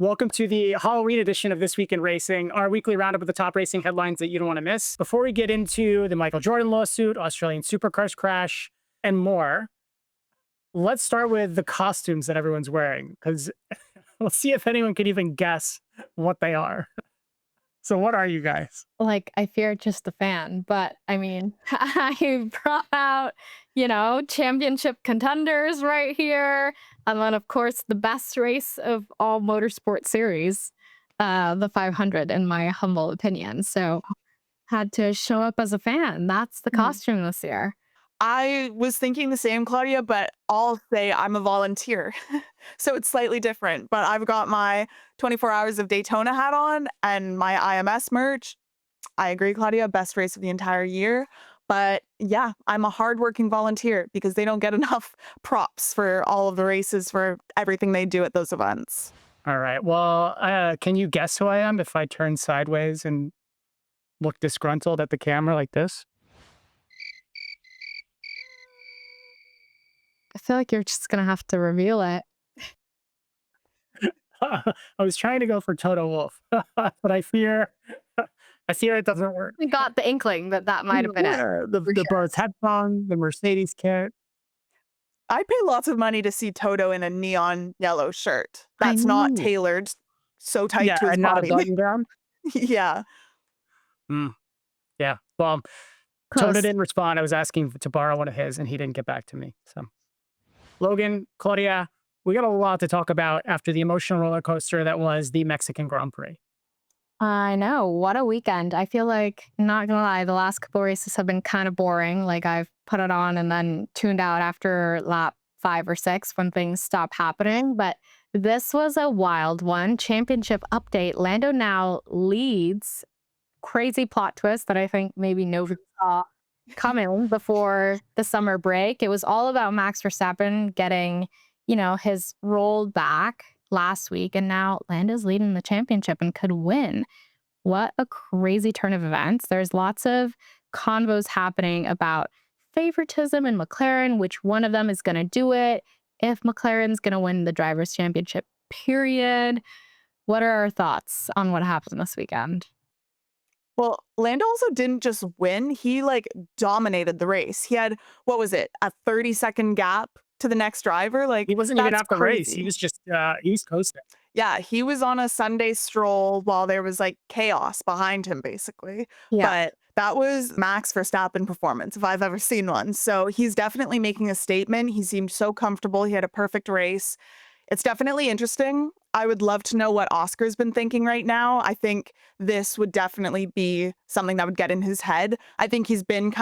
Welcome to the Halloween edition of This Week in Racing, our weekly roundup of the top racing headlines that you don't want to miss. Before we get into the Michael Jordan lawsuit, Australian Supercar Crash, and more, let's start with the costumes that everyone's wearing, because we'll see if anyone can even guess what they are. So what are you guys? Like, I fear just the fan, but I mean, I brought out, championship contenders right here. And then, of course, the best race of all motorsport series, the 500, in my humble opinion. So, had to show up as a fan. That's the costume this year. I was thinking the same, Claudia, but I'll say I'm a volunteer. So it's slightly different. But I've got my 24 Hours of Daytona hat on and my IMS merch. I agree, Claudia, best race of the entire year. But yeah, I'm a hardworking volunteer because they don't get enough props for all of the races, for everything they do at those events. All right. Well, can you guess who I am if I turn sideways and look disgruntled at the camera like this? I feel like you're just going to have to reveal it. I was trying to go for Toto Wolff, but I fear it doesn't work. We got the inkling that might have been it. The Bose headphone, the Mercedes kit. I pay lots of money to see Toto in a neon yellow shirt. That's not tailored so tight to his and body. not a button down. Yeah. Yeah. Well, Close. Toto didn't respond. I was asking to borrow one of his, and he didn't get back to me. So, Logan, Claudia, we got a lot to talk about after the emotional roller coaster that was the Mexican Grand Prix. I know. What a weekend. I feel like, not gonna lie, the last couple races have been kind of boring. Like, I've put it on and then tuned out after lap 5 or 6 when things stop happening. But this was a wild one. Championship update. Lando now leads. Crazy plot twist that I think maybe nobody saw coming before the summer break. It was all about Max Verstappen getting, his rolled back last week, and now Lando's leading the championship and could win. What a crazy turn of events. There's lots of convos happening about favoritism in McLaren, which one of them is going to do it, if McLaren's going to win the Drivers' Championship, period. What are our thoughts on what happened this weekend? Well, Lando also didn't just win. He dominated the race. He had, what was it, a 30-second gap to the next driver? He wasn't even out the race. He was just, he was coasting. Yeah, he was on a Sunday stroll while there was chaos behind him, basically. Yeah. But that was Max Verstappen performance, if I've ever seen one. So he's definitely making a statement. He seemed so comfortable. He had a perfect race. It's definitely interesting. I would love to know what Oscar's been thinking right now. I think this would definitely be something that would get in his head. I think he's been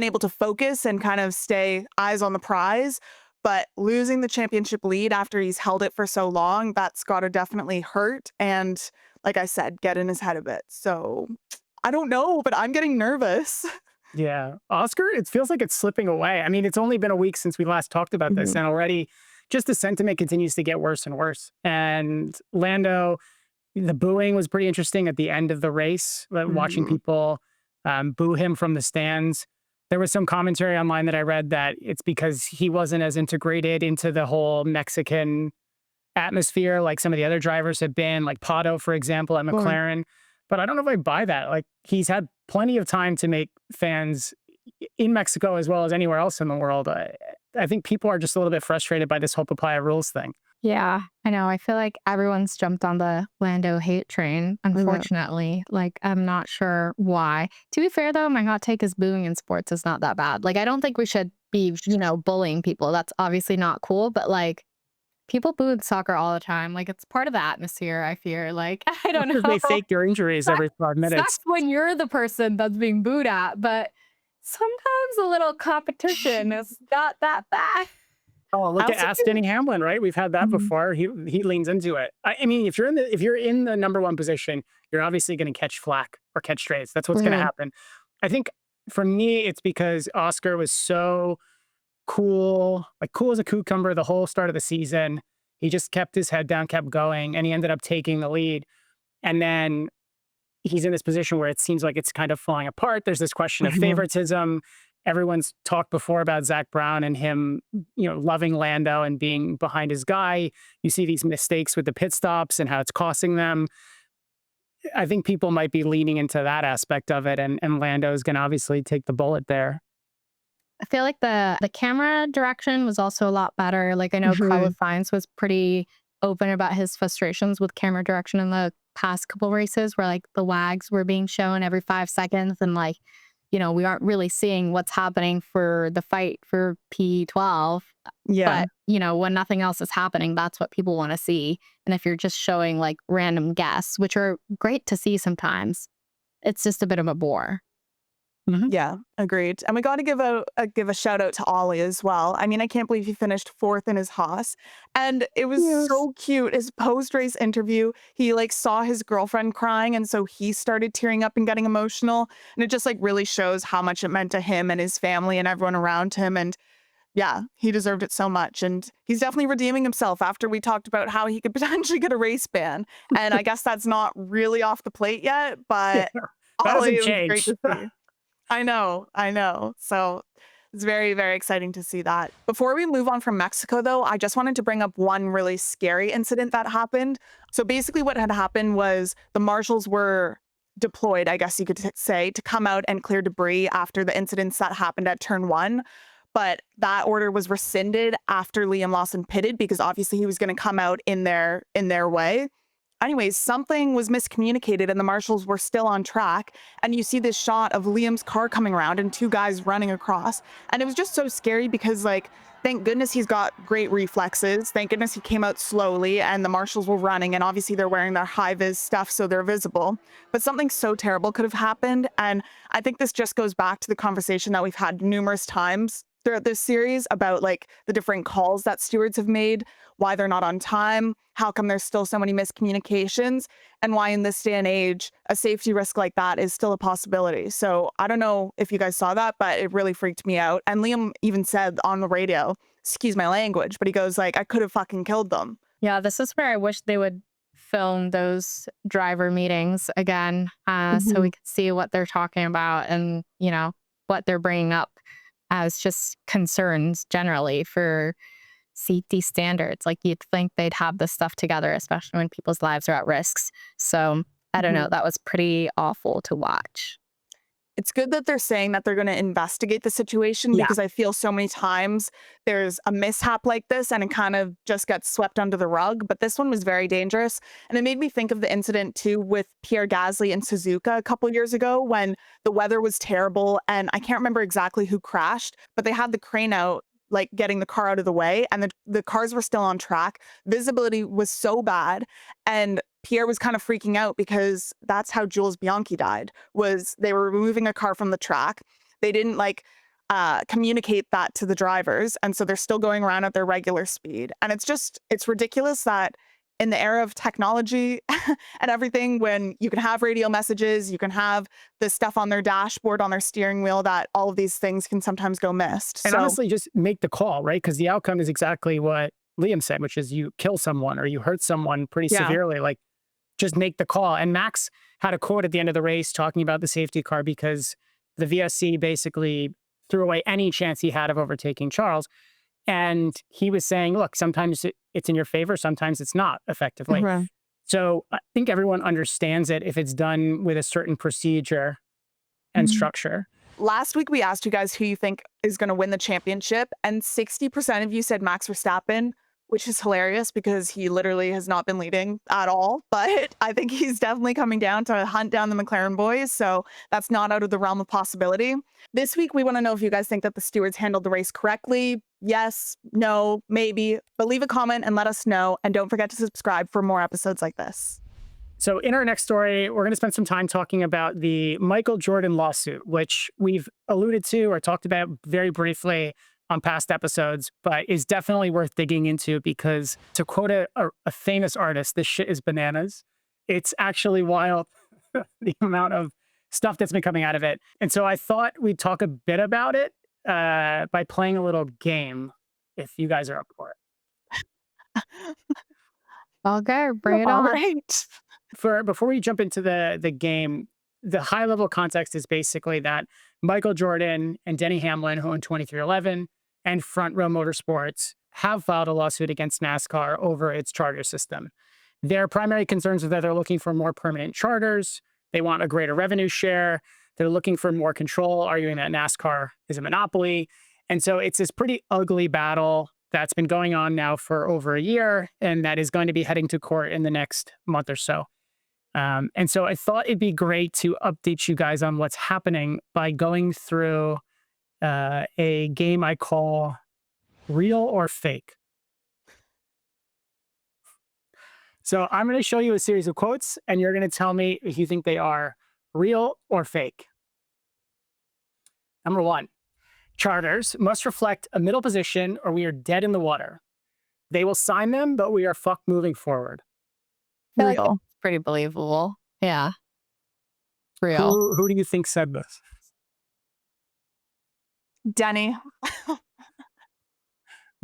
able to focus and kind of stay eyes on the prize. But losing the championship lead after he's held it for so long, that's got to definitely hurt. And like I said, get in his head a bit. So I don't know, but I'm getting nervous. Yeah. Oscar, it feels like it's slipping away. I mean, it's only been a week since we last talked about this, and already just the sentiment continues to get worse and worse. And Lando, the booing was pretty interesting at the end of the race, watching people boo him from the stands. There was some commentary online that I read that it's because he wasn't as integrated into the whole Mexican atmosphere like some of the other drivers have been, like Pato, for example, at McLaren. But I don't know if I buy that. He's had plenty of time to make fans in Mexico as well as anywhere else in the world. I think people are just a little bit frustrated by this whole papaya rules thing. Yeah, I know. I feel like everyone's jumped on the Lando hate train, unfortunately. I'm not sure why. To be fair, though, my hot take is booing in sports is not that bad. I don't think we should be, bullying people. That's obviously not cool, but people boo in soccer all the time. It's part of the atmosphere, I fear. I don't know. They fake your injuries every 5 minutes. That's when you're the person that's being booed at, but sometimes a little competition is not that bad. Oh, look at Ask Denny Hamlin, right? We've had that before. He leans into it. I mean, if you're in the number one position, you're obviously going to catch flack or catch strays. That's what's going to happen. I think for me, it's because Oscar was so cool as a cucumber the whole start of the season. He just kept his head down, kept going, and he ended up taking the lead. And then he's in this position where it seems like it's kind of falling apart. There's this question of favoritism. everyone's talked before about Zach Brown and him, loving Lando and being behind his guy. You see these mistakes with the pit stops and how it's costing them. I think people might be leaning into that aspect of it, and Lando is going to obviously take the bullet there. I feel like the camera direction was also a lot better. Like I know Carlos Sainz was pretty open about his frustrations with camera direction in the past couple races, where like the wags were being shown every 5 seconds, and like, we aren't really seeing what's happening for the fight for P12. Yeah. But, when nothing else is happening, that's what people want to see. And if you're just showing like random guests, which are great to see sometimes, it's just a bit of a bore. Yeah, agreed. And we got to give a shout out to Ollie as well. I mean, I can't believe he finished 4th in his Haas, and it was so cute. His post-race interview, he like saw his girlfriend crying, and so he started tearing up and getting emotional, and it just like really shows how much it meant to him and his family and everyone around him. And yeah, he deserved it so much, and he's definitely redeeming himself after we talked about how he could potentially get a race ban. And I guess that's not really off the plate yet, but that Ollie, doesn't it was change. great to see. I know. So it's very, very exciting to see that. Before we move on from Mexico, though, I just wanted to bring up one really scary incident that happened. So basically what had happened was the marshals were deployed, I guess you could say, to come out and clear debris after the incidents that happened at turn 1. But that order was rescinded after Liam Lawson pitted, because obviously he was going to come out in their way. Anyways, something was miscommunicated and the marshals were still on track. And you see this shot of Liam's car coming around and 2 guys running across. And it was just so scary because, like, thank goodness he's got great reflexes. Thank goodness he came out slowly and the marshals were running. And obviously they're wearing their high-vis stuff, so they're visible. But something so terrible could have happened. And I think this just goes back to the conversation that we've had numerous times throughout this series about like the different calls that stewards have made, why they're not on time, how come there's still so many miscommunications, and why in this day and age, a safety risk like that is still a possibility. So I don't know if you guys saw that, but it really freaked me out. And Liam even said on the radio, excuse my language, but he goes like, I could have fucking killed them. Yeah, this is where I wish they would film those driver meetings again, so we could see what they're talking about and, what they're bringing up as just concerns generally for safety standards. Like you'd think they'd have this stuff together, especially when people's lives are at risks. So I don't know, that was pretty awful to watch. It's good that they're saying that they're going to investigate the situation, because I feel so many times there's a mishap like this and it kind of just gets swept under the rug. But this one was very dangerous. And it made me think of the incident too with Pierre Gasly and Suzuka a couple years ago when the weather was terrible. And I can't remember exactly who crashed, but they had the crane out, like getting the car out of the way, and the cars were still on track. Visibility was so bad, and Pierre was kind of freaking out because that's how Jules Bianchi died, was they were removing a car from the track. They didn't communicate that to the drivers, and so they're still going around at their regular speed. And it's ridiculous that in the era of technology and everything, when you can have radio messages, you can have this stuff on their dashboard, on their steering wheel, that all of these things can sometimes go missed. And honestly, just make the call, right? Because the outcome is exactly what Liam said, which is you kill someone or you hurt someone pretty severely. Like, just make the call. And Max had a quote at the end of the race talking about the safety car because the VSC basically threw away any chance he had of overtaking Charles. And he was saying, look, sometimes it's in your favor, sometimes it's not, effectively. So I think everyone understands it if it's done with a certain procedure and structure. Last week, we asked you guys who you think is going to win the championship, and 60% of you said Max Verstappen, which is hilarious because he literally has not been leading at all. But I think he's definitely coming down to hunt down the McLaren boys. So that's not out of the realm of possibility. This week, we want to know if you guys think that the stewards handled the race correctly. Yes, no, maybe. But leave a comment and let us know. And don't forget to subscribe for more episodes like this. So in our next story, we're going to spend some time talking about the Michael Jordan lawsuit, which we've alluded to or talked about very briefly on past episodes, but is definitely worth digging into because, to quote a famous artist, this shit is bananas. It's actually wild, the amount of stuff that's been coming out of it. And so I thought we'd talk a bit about it by playing a little game, if you guys are up for it. Okay, bring it on. Right. Before we jump into the game, the high level context is basically that Michael Jordan and Denny Hamlin, who own 2311, and Front Row Motorsports have filed a lawsuit against NASCAR over its charter system. Their primary concerns are that they're looking for more permanent charters. They want a greater revenue share. They're looking for more control, arguing that NASCAR is a monopoly. And so it's this pretty ugly battle that's been going on now for over a year, and that is going to be heading to court in the next month or so. And so I thought it'd be great to update you guys on what's happening by going through a game I call Real or Fake. So I'm going to show you a series of quotes, and you're going to tell me if you think they are real or fake. Number 1, charters must reflect a middle position or we are dead in the water. They will sign them, but we are fucked moving forward. I feel like Real. it's pretty believable. Yeah. Real. Who do you think said this? Denny.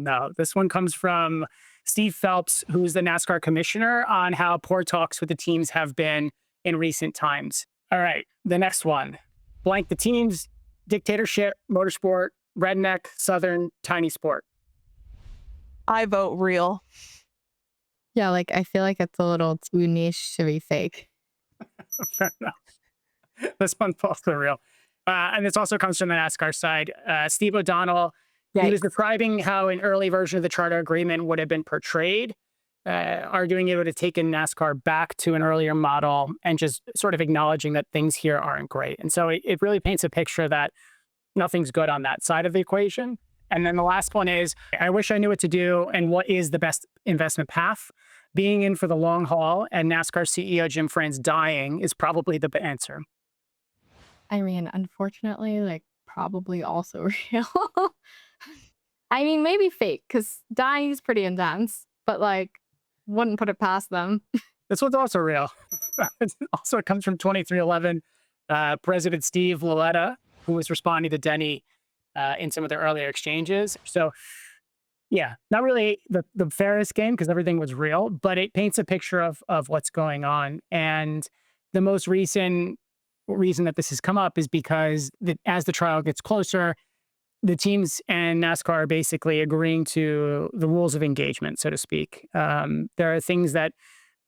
No, this one comes from Steve Phelps, who's the NASCAR commissioner, on how poor talks with the teams have been in recent times. All right, the next one. Blank the teams, dictatorship, motorsport, redneck, southern, tiny sport. I vote real. Yeah, like I feel like it's a little too niche to be fake. Fair enough. This one's also real. And this also comes from the NASCAR side. Steve O'Donnell, he was describing how an early version of the charter agreement would have been portrayed, arguing it would have taken NASCAR back to an earlier model and just sort of acknowledging that things here aren't great. And so it really paints a picture that nothing's good on that side of the equation. And then the last one is, I wish I knew what to do and what is the best investment path. Being in for the long haul and NASCAR CEO Jim France dying is probably the answer. I mean, unfortunately, like probably also real. I mean, maybe fake because dying is pretty intense, but like wouldn't put it past them. This one's also real. Also, it comes from 2311. President Steve Lawletta, who was responding to Denny in some of their earlier exchanges. So, yeah, not really the fairest game because everything was real, but it paints a picture of what's going on. And the most recent reason that this has come up is because as the trial gets closer, the teams and NASCAR are basically agreeing to the rules of engagement, so to speak. There are things that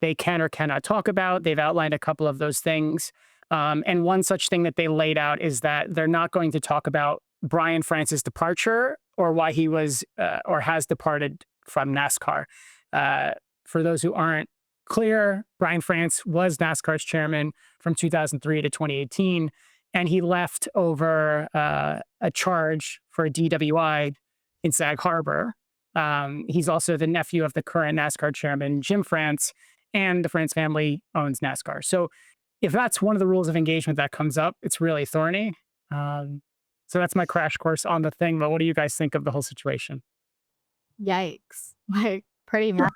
they can or cannot talk about. They've outlined a couple of those things. And one such thing that they laid out is that they're not going to talk about Brian France's departure or why he was or has departed from NASCAR. For those who aren't clear, Brian France was NASCAR's chairman from 2003 to 2018, and he left over a charge for a DWI in Sag Harbor. He's also the nephew of the current NASCAR chairman, Jim France, and the France family owns NASCAR. So if that's one of the rules of engagement that comes up, it's really thorny. So that's my crash course on the thing. But what do you guys think of the whole situation? Yikes. Like pretty much.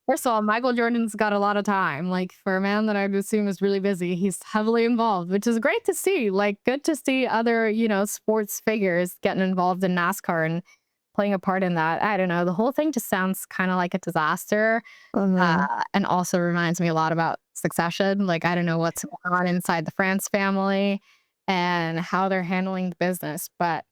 First of all, Michael Jordan's got a lot of time. Like for a man that I'd assume is really busy, he's heavily involved, which is great to see. Like good to see other, sports figures getting involved in NASCAR and playing a part in that. I don't know. The whole thing just sounds kind of like a disaster. And also reminds me a lot about Succession. Like I don't know what's going on inside the France family and how they're handling the business. But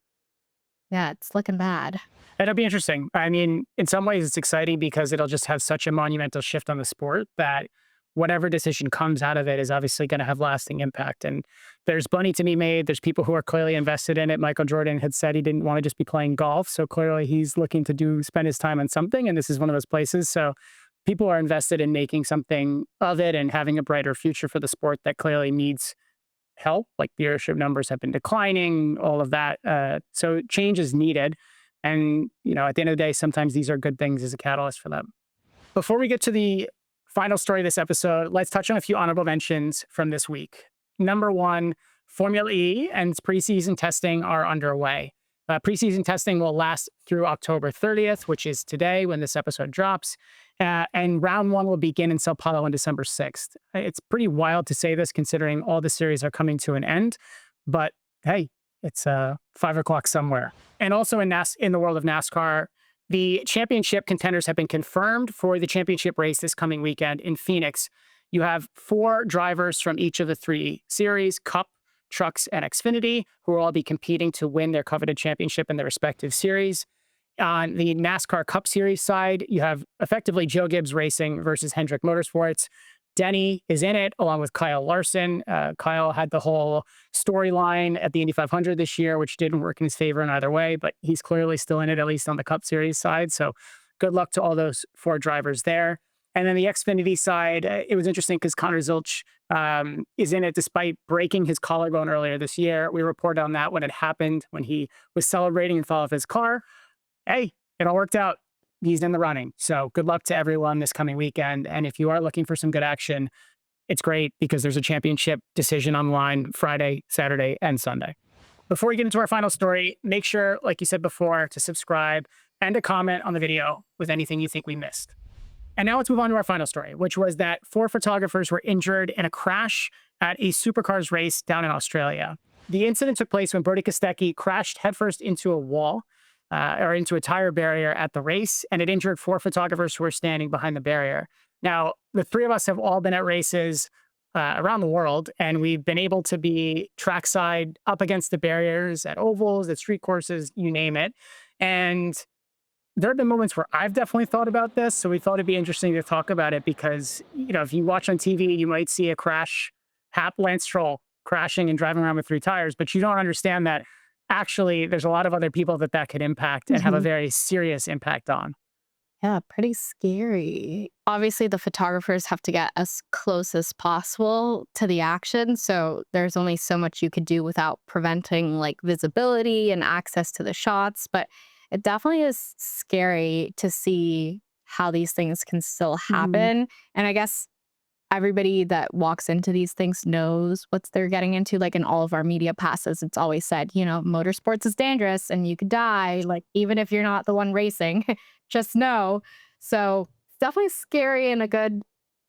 yeah, it's looking bad. It'll be interesting. I mean, in some ways it's exciting because it'll just have such a monumental shift on the sport that whatever decision comes out of it is obviously going to have lasting impact. And there's money to be made. There's people who are clearly invested in it. Michael Jordan had said he didn't want to just be playing golf. So clearly he's looking to spend his time on something. And this is one of those places. So people are invested in making something of it and having a brighter future for the sport that clearly needs help. Like viewership numbers have been declining, all of that. So change is needed. And, at the end of the day, sometimes these are good things as a catalyst for them. Before we get to the final story of this episode, let's touch on a few honorable mentions from this week. Number 1, Formula E and its preseason testing are underway. Preseason testing will last through October 30th, which is today when this episode drops. And round 1 will begin in Sao Paulo on December 6th. It's pretty wild to say this considering all the series are coming to an end. But hey, it's 5 o'clock somewhere. And also in the world of NASCAR, the championship contenders have been confirmed for the championship race this coming weekend in Phoenix. You have 4 drivers from each of the 3 series, Cup, Trucks, and Xfinity, who will all be competing to win their coveted championship in their respective series. On the NASCAR Cup Series side, you have effectively Joe Gibbs Racing versus Hendrick Motorsports. Denny is in it along with Kyle Larson. Kyle had the whole storyline at the Indy 500 this year, which didn't work in his favor in either way, but he's clearly still in it, at least on the Cup Series side. So good luck to all those 4 drivers there. And then the Xfinity side, it was interesting because Connor Zilch is in it despite breaking his collarbone earlier this year. We reported on that when it happened, when he was celebrating and fell off his car. Hey, it all worked out. He's in the running. So good luck to everyone this coming weekend. And if you are looking for some good action, it's great because there's a championship decision on the line Friday, Saturday, and Sunday. Before we get into our final story, make sure, like you said before, to subscribe and to comment on the video with anything you think we missed. And now let's move on to our final story, which was that 4 photographers were injured in a crash at a Supercars race down in Australia. The incident took place when Brody Kostecki crashed headfirst into a wall, or into a tire barrier at the race, and it injured 4 photographers who were standing behind the barrier. Now, the 3 of us have all been at races around the world, and we've been able to be trackside up against the barriers at ovals, at street courses, you name it. And there have been moments where I've definitely thought about this, so we thought it'd be interesting to talk about it because, you know, if you watch on TV, you might see a crash, Lance Stroll crashing and driving around with 3 tires, but you don't understand that actually there's a lot of other people that could impact and have a very serious impact on. Yeah, pretty scary. Obviously, the photographers have to get as close as possible to the action. So there's only so much you could do without preventing like visibility and access to the shots. But it definitely is scary to see how these things can still happen. And I guess everybody that walks into these things knows what they're getting into. Like in all of our media passes, it's always said, you know, motorsports is dangerous and you could die. Like, even if you're not the one racing, just know. So it's definitely scary and a good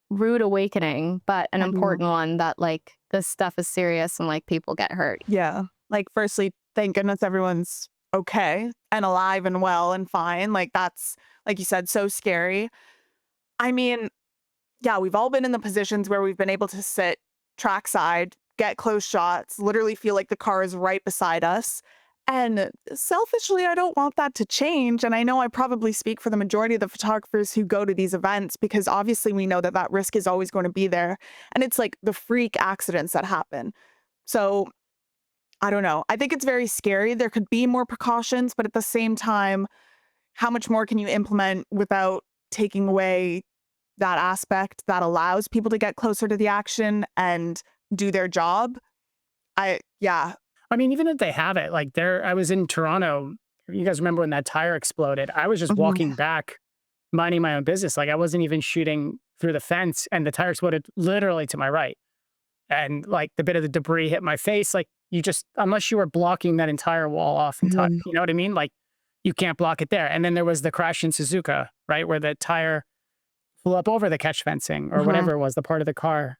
rude awakening, but an important one that like this stuff is serious and like people get hurt. Yeah. Like, firstly, thank goodness everyone's okay and alive and well and fine. Like, that's, like you said, so scary. I mean, yeah, we've all been in the positions where we've been able to sit trackside, get close shots, literally feel like the car is right beside us. And selfishly, I don't want that to change. And I know I probably speak for the majority of the photographers who go to these events because obviously we know that that risk is always going to be there. And it's like the freak accidents that happen. So I don't know. I think it's very scary. There could be more precautions, but at the same time, how much more can you implement without taking away that aspect that allows people to get closer to the action and do their job? I mean, even if they have it, like I was in Toronto. You guys remember when that tire exploded? I was just walking back, minding my own business. Like I wasn't even shooting through the fence and the tire exploded literally to my right. And like the bit of the debris hit my face. Like you just, unless you were blocking that entire wall off and you know what I mean? Like you can't block it there. And then there was the crash in Suzuka, right? Where the tire flew up over the catch fencing or whatever it was, the part of the car.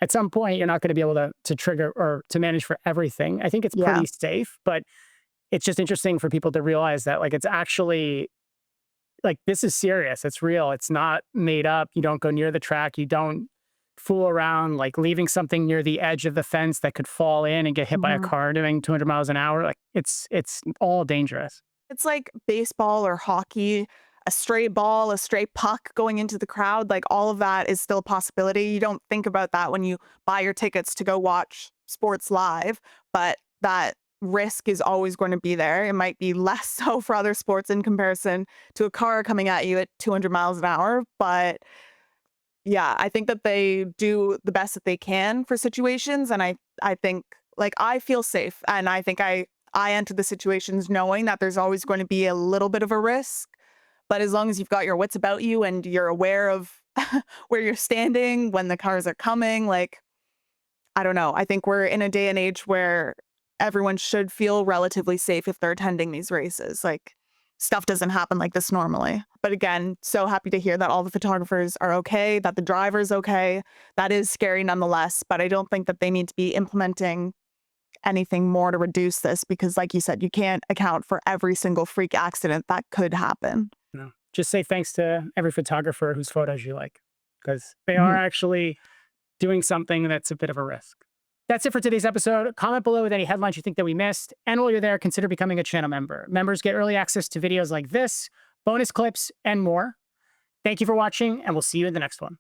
At some point, you're not going to be able to trigger or to manage for everything. I think it's pretty safe, but it's just interesting for people to realize that like it's actually like this is serious. It's real. It's not made up. You don't go near the track. You don't fool around like leaving something near the edge of the fence that could fall in and get hit by a car doing 200 miles an hour. Like it's all dangerous. It's like baseball or hockey. A stray ball, a stray puck going into the crowd, like all of that is still a possibility. You don't think about that when you buy your tickets to go watch sports live, but that risk is always going to be there. It might be less so for other sports in comparison to a car coming at you at 200 miles an hour. But yeah, I think that they do the best that they can for situations. And I think like I feel safe and I think I enter the situations knowing that there's always going to be a little bit of a risk. But as long as you've got your wits about you and you're aware of where you're standing when the cars are coming, like, I don't know. I think we're in a day and age where everyone should feel relatively safe if they're attending these races. Like, stuff doesn't happen like this normally. But again, so happy to hear that all the photographers are okay, that the driver's okay. That is scary nonetheless, but I don't think that they need to be implementing anything more to reduce this because, like you said, you can't account for every single freak accident that could happen. No, just say thanks to every photographer whose photos you like because they are actually doing something that's a bit of a risk. That's it for today's episode. Comment below with any headlines you think that we missed. And while you're there, consider becoming a channel member. Members get early access to videos like this, bonus clips, and more. Thank you for watching, and we'll see you in the next one.